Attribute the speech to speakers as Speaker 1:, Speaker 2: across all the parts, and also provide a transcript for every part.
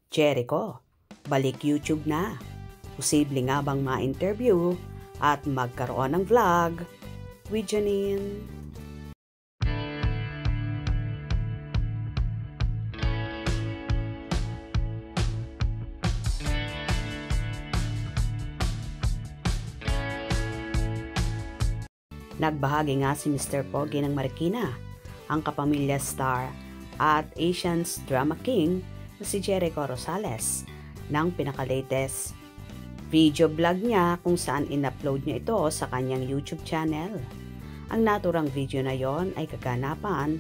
Speaker 1: Jericho, balik YouTube na. Posible nga bang ma-interview at magkaroon ng vlog with Janine? Nagbahagi nga si Mr. Pogi ng Marikina, ang kapamilya star at Asian's drama king na si Jericho Rosales ng pinaka-latest video vlog niya kung saan in-upload niya ito sa kanyang YouTube channel. Ang naturang video na yon ay kaganapan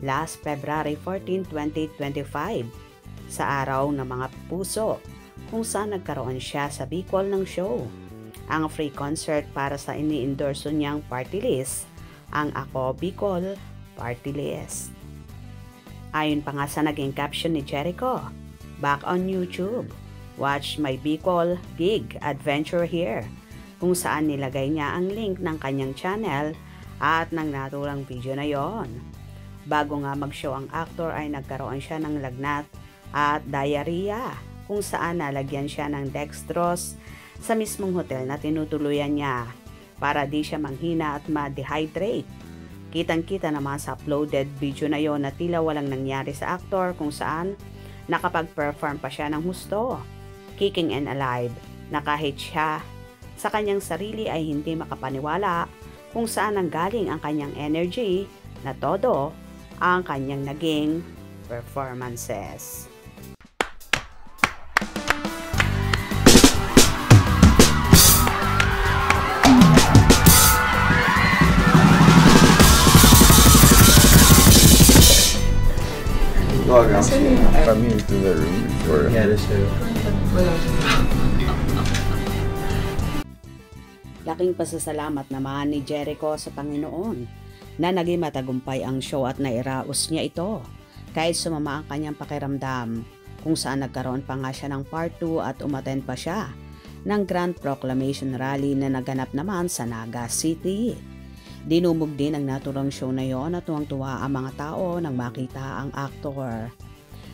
Speaker 1: last February 14, 2025 sa araw ng mga puso kung saan nagkaroon siya sa Bicol ng show. Ang free concert para sa ini-endorso niyang party list, ang Ako Bicol Party List. Ayon pa nga sa naging caption ni Jericho, back on YouTube, watch my Bicol gig adventure here, kung saan nilagay niya ang link ng kanyang channel at ng naturang video na yon. Bago nga mag-show ang actor ay nagkaroon siya ng lagnat at diarrhea, kung saan nalagyan siya ng dextrose sa mismong hotel na tinutuluyan niya para di siya manghina at ma-dehydrate. Kitang-kita naman sa uploaded video na yon na tila walang nangyari sa aktor kung saan nakapag-perform pa siya ng husto, kicking and alive, na kahit siya sa kanyang sarili ay hindi makapaniwala kung saan nanggaling ang kanyang energy na todo ang kanyang naging performances.
Speaker 2: Come here to the room before.
Speaker 3: Yeah, that's true.
Speaker 1: Laking pasasalamat naman ni Jericho sa Panginoon na naging matagumpay ang show at nairaos niya ito kahit sumama ang kanyang pakiramdam, kung saan nagkaroon pa nga siya ng part 2 at umattend pa siya ng Grand Proclamation Rally na naganap naman sa Naga City. Dinumog din ang naturang show na yon at tuwang-tuwa ang mga tao nang makita ang aktor.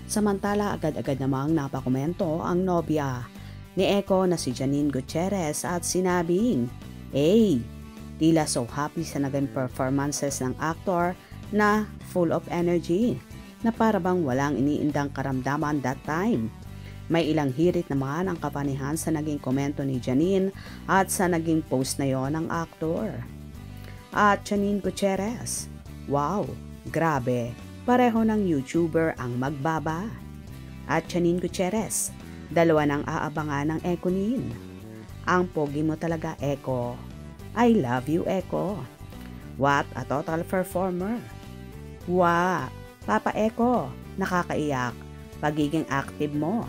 Speaker 1: Samantala, agad-agad namang napakomento ang nobya ni Eko na si Janine Gutierrez at sinabing, "Hey, tila so happy sa naging performances ng aktor na full of energy na para bang walang iniindang karamdaman that time." May ilang hirit naman ang kapanihan sa naging komento ni Janine at sa naging post na yon ng aktor. At Janine Gutierrez, wow, grabe, pareho ng YouTuber ang magbaba. At Janine Gutierrez, dalawa nang aabangan ng Ekonin. Ang pogi mo talaga, Eko. I love you, Eko. What a total performer. Wow, Papa Eko, nakakaiyak, pagiging active mo.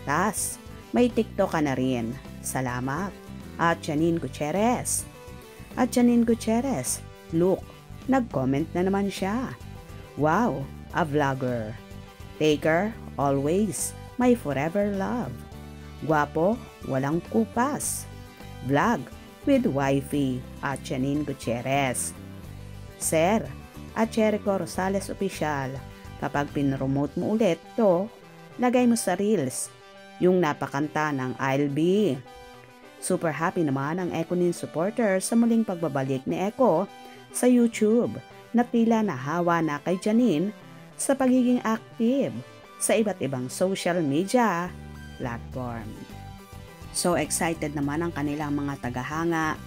Speaker 1: Tas, may TikTok ka na rin. Salamat. At Janine Gutierrez. Look, nag-comment na naman siya. Wow, a vlogger. Taker, always, my forever love. Guwapo, walang kupas. Vlog with wifey at Janine Gutierrez. Sir, at Jericho Rosales Official, kapag pinromote mo ulit to, lagay mo sa reels yung napakanta ng I'll Be. Super happy naman ang Ekonin supporter sa muling pagbabalik ni Eko sa YouTube na tila nahawa na kay Janine sa pagiging active sa iba't ibang social media platform. So excited naman ang kanilang mga tagahanga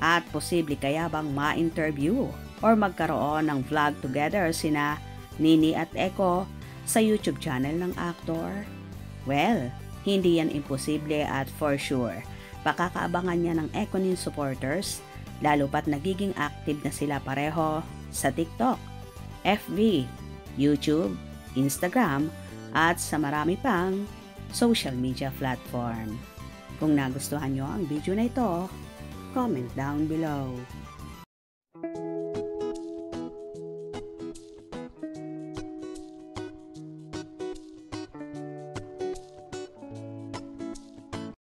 Speaker 1: at posible kaya bang ma-interview or magkaroon ng vlog together sina Nini at Eko sa YouTube channel ng aktor? Well, hindi yan imposible at for sure pakakaabangan niya ng Ekonin supporters, lalo pat nagiging active na sila pareho sa TikTok, FB, YouTube, Instagram, at sa marami pang social media platform. Kung nagustuhan nyo ang video na ito, comment down below.